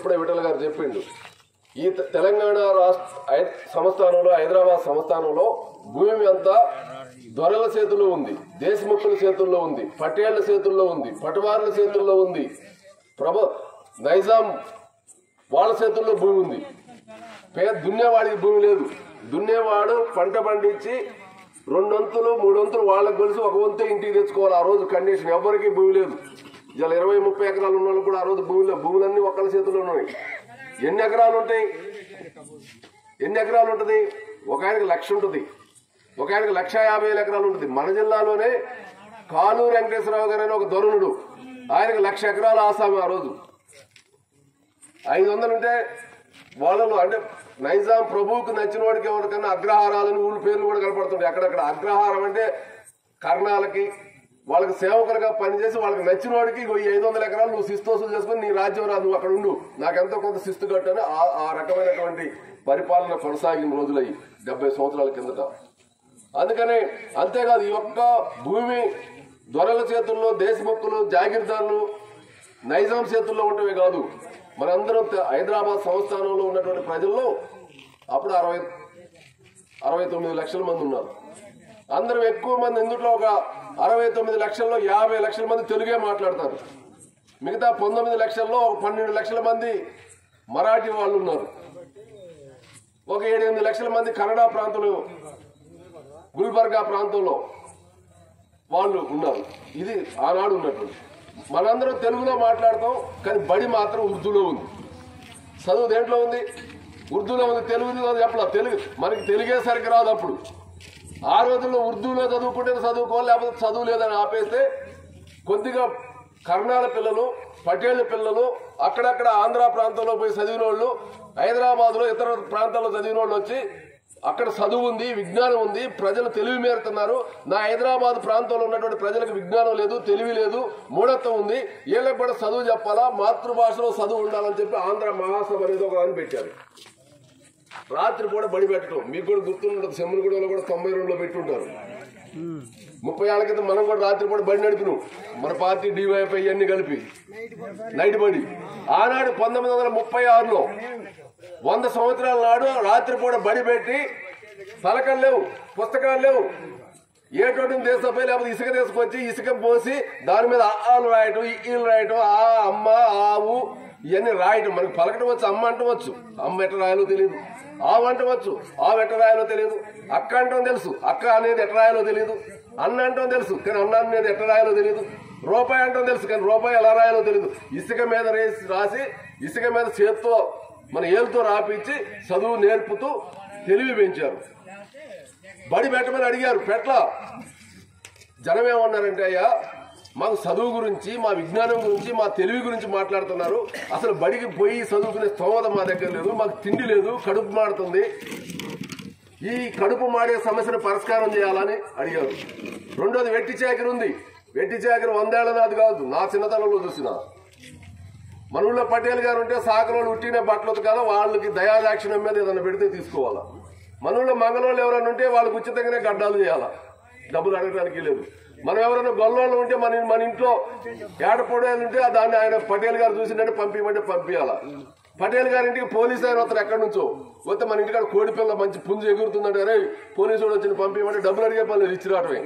ఇప్పుడే విఠల్ గారు చెప్పిండు. ఈ తెలంగాణ రాష్ట్ర సంస్థానంలో, హైదరాబాద్ సంస్థానంలో భూమి అంతా దొరల చేతుల్లో ఉంది, దేశముఖుల చేతుల్లో ఉంది, పటేళ్ల చేతుల్లో ఉంది, పటవారుల చేతుల్లో ఉంది, నైజాం వాళ్ళ చేతుల్లో భూమి ఉంది. దున్నేవాడికి భూమి లేదు. దున్నేవాడు పంట పండించి 2 వంతులు 3 వంతులు వాళ్ళకి కలిసి 1 వంతే ఇంటికి తెచ్చుకోవాలి. ఆ రోజు కండిషన్. ఎవరికి భూమి లేదు. ఇలా 20-30 ఎకరాలు ఉన్న వాళ్ళు కూడా ఆ రోజు భూములన్నీ ఒకళ్ళ చేతుల్లో ఉన్నాయి. ఎన్ని ఎకరాలు ఉంటాయి? ఎన్ని ఎకరాలు ఉంటుంది? ఒక ఆయనకి 1,00,000 ఉంటుంది, ఒక ఆయనకి 1,50,000 ఎకరాలు ఉంటుంది. మన జిల్లాలోనే కాలూరు వెంకటేశ్వరరావు గారు అని ఒక దొరునుడు, ఆయనకి 1,00,000 ఎకరాలు ఆసామి. ఆ రోజు 500 ఉంటే వాళ్ళలో అంటే నైజాం ప్రభువుకు నచ్చిన వాడికి ఎవరికన్నా అగ్రహారాలని ఊళ్ళ పేర్లు కూడా కనపడుతుంటాయి అక్కడక్కడ. అగ్రహారం అంటే కర్ణాలకి వాళ్ళకి సేవకులుగా పనిచేసి వాళ్ళకి నచ్చిన వాడికి 500 ఎకరాలు నువ్వు శిస్తు వసూలు చేసుకుని నీ రాజ్యం రాదు, నువ్వు అక్కడ ఉండు, నాకెంతో కొంత శిస్తు కట్టని ఆ రకమైనటువంటి పరిపాలన కొనసాగిన రోజులయ్యి 70 సంవత్సరాల కిందట. అందుకని అంతేకాదు, ఈ ఒక్క భూమి దొరల చేతుల్లో, దేశభక్తులు, జాగీర్దారులు, నైజాం చేతుల్లో ఉండటమే కాదు, మనందరం హైదరాబాద్ సంస్థానంలో ఉన్నటువంటి ప్రజల్లో అప్పుడు 69 లక్షల మంది ఉన్నారు. అందరం ఎక్కువ మంది, ఇందులో ఒక 69 లక్షల్లో 50 లక్షల మంది తెలుగే మాట్లాడతారు. మిగతా 19 లక్షల్లో ఒక 12 లక్షల మంది మరాఠీ వాళ్ళు ఉన్నారు. ఒక 7-8 లక్షల మంది కన్నడ ప్రాంతంలో, గుల్బర్గా ప్రాంతంలో వాళ్ళు ఉన్నారు. ఇది ఆనాడు ఉన్నటువంటి. మనందరం తెలుగులో మాట్లాడతాం, కానీ బడి మాత్రం ఉర్దూలో ఉంది. చదువు దేంట్లో ఉంది? ఉర్దూలో ఉంది. తెలుగులో చెప్పలా. తెలుగు మనకి తెలుగే సరికి రాదు. అప్పుడు ఆ రోజుల్లో ఉర్దూలో చదువుకుంటే చదువుకోవాలి, లేకపోతే చదువు లేదని ఆపేస్తే కొద్దిగా కర్ణాల పిల్లలు, పటేళ్ల పిల్లలు, అక్కడక్కడ ఆంధ్ర ప్రాంతంలో పోయి చదివిన వాళ్ళు, హైదరాబాద్ లో ఇతర ప్రాంతాల్లో చదివిన వాళ్ళు వచ్చి అక్కడ చదువు ఉంది, విజ్ఞానం ఉంది, ప్రజలు తెలివి మేరుతున్నారు. నా హైదరాబాద్ ప్రాంతంలో ఉన్నటువంటి ప్రజలకు విజ్ఞానం లేదు, తెలివి లేదు, మూఢత్వం ఉంది, వీళ్ళకి కూడా చదువు చెప్పాలా, మాతృభాషలో చదువు ఉండాలని చెప్పి ఆంధ్ర మహాసభ అనేది ఒక దాన్ని పెట్టారు. రాత్రి పూట బడి పెట్టడం మీకు కూడా గుర్తుండదు. సెమ్మలగూడలో కూడా 92లో పెట్టుంటారు. 30 ఏళ్ల క్రితం మనం కూడా రాత్రి పూట బడి నడిపినాం. మన పార్టీ డివైఎఫ్ఐ అన్ని కలిపి నైట్ బడి. ఆనాడు 1936లో 100 సంవత్సరాల నాడు రాత్రి పూట బడి పెట్టి పలకలు లేవు, పుస్తకాలు లేవు, ఏటోటిని తీసుకుపోయి లేకపోతే ఇసుక తీసుకొచ్చి ఇసుక పోసి దాని మీద ఆలు రాయటం, ఈలు రాయటం, ఆ అమ్మ ఆవు ఇవన్నీ రాయటం. మనకు పలకటం వచ్చు, అమ్మ అంటవచ్చు, అమ్మ ఎట్ట రాయాలో తెలియదు, ఆవు అంటవచ్చు, ఆవు ఎట్ట రాయాలో తెలియదు, అక్క అంటాం తెలుసు, అక్క అనేది ఎట్ట రాయాలో తెలియదు, అన్న అంటాం తెలుసు కానీ అన్న అనేది ఎట్ట రాయాలో తెలియదు, రూపాయి అంటాం తెలుసు కానీ రూపాయి ఎలా రాయాలో తెలియదు. ఇసుక మీద రాసి ఇసుక మీద చేత్తో మన ఏలుతో రాపించి చదువు నేర్పుతూ తెలివి పెంచారు. బడి పెట్టమని అడిగారు, పెట్ల. జనం ఏమన్నారంటే, అయ్యా మాకు చదువు గురించి, మా విజ్ఞానం గురించి, మా తెలివి గురించి మాట్లాడుతున్నారు, అసలు బడికి పోయి చదువుకునే స్తోమత మా దగ్గర లేదు, మాకు తిండి లేదు, కడుపు మాడుతుంది, ఈ కడుపు మాడే సమస్యను పరిష్కారం చేయాలని అడిగారు. రెండోది వెట్టి చాకిరి ఉంది. వెట్టి చాకిరి 100 ఏళ్ల నాది కాదు, నా చిన్నతనంలో చూసిన. మన ఊళ్ళో పటేల్ గారు ఉంటే సాకరోళ్ళు ఉట్టిన బట్టలు కదా, వాళ్ళకి దయాదాక్షిణ్యం మీద ఏదైనా పెడితే తీసుకోవాలా. మన ఊళ్ళో మంగళోళ్ళు ఎవరైనా ఉంటే వాళ్ళకి ఉచితంగానే గడ్డాలు చేయాలా, డబ్బులు అడగడానికి లేదు. మనం ఎవరైనా గొల్లోళ్ళు ఉంటే మన ఇంట్లో ఏడపొడేలు ఉంటే దాన్ని ఆయన పటేల్ గారు చూసిందంటే పంపించమంటే పంపించాలా. పటేల్ గారింటికి పోలీసు ఆయన వస్తారు ఎక్కడి నుంచో వస్తే మన ఇంటికాడ కోడి పిల్ల మంచి పుంజు ఎగురుతుందంటే, అరే పోలీసు వాడు వచ్చిన పంపించమంటే డబ్బులు అడిగే పనులు ఇచ్చి రావటమే.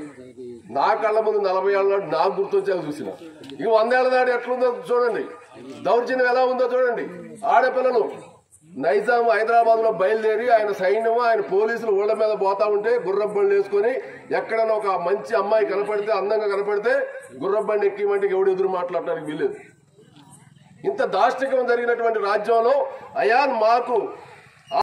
నా కళ్ళ ముందు 40 ఏళ్ళ నాడు నాకు గుర్తొచ్చాక చూసిన. ఇక 100 ఏళ్ల నాడు ఎట్లుందో చూడండి, దౌర్జన్యం ఎలా ఉందో చూడండి. ఆడపిల్లలు నైజాం హైదరాబాద్ లో బయలుదేరి ఆయన సైన్యము, ఆయన పోలీసులు ఊళ్ళ మీద పోతా ఉంటే గుర్రబండి వేసుకుని ఎక్కడైనా ఒక మంచి అమ్మాయి కనపడితే, అందంగా కనపడితే గుర్రబండి ఎక్కిమంటే ఎవడు ఎదురు మాట్లాడటానికి వీల్లేదు. ఇంత దాష్టికం జరిగినటువంటి రాజ్యంలో అయా మాకు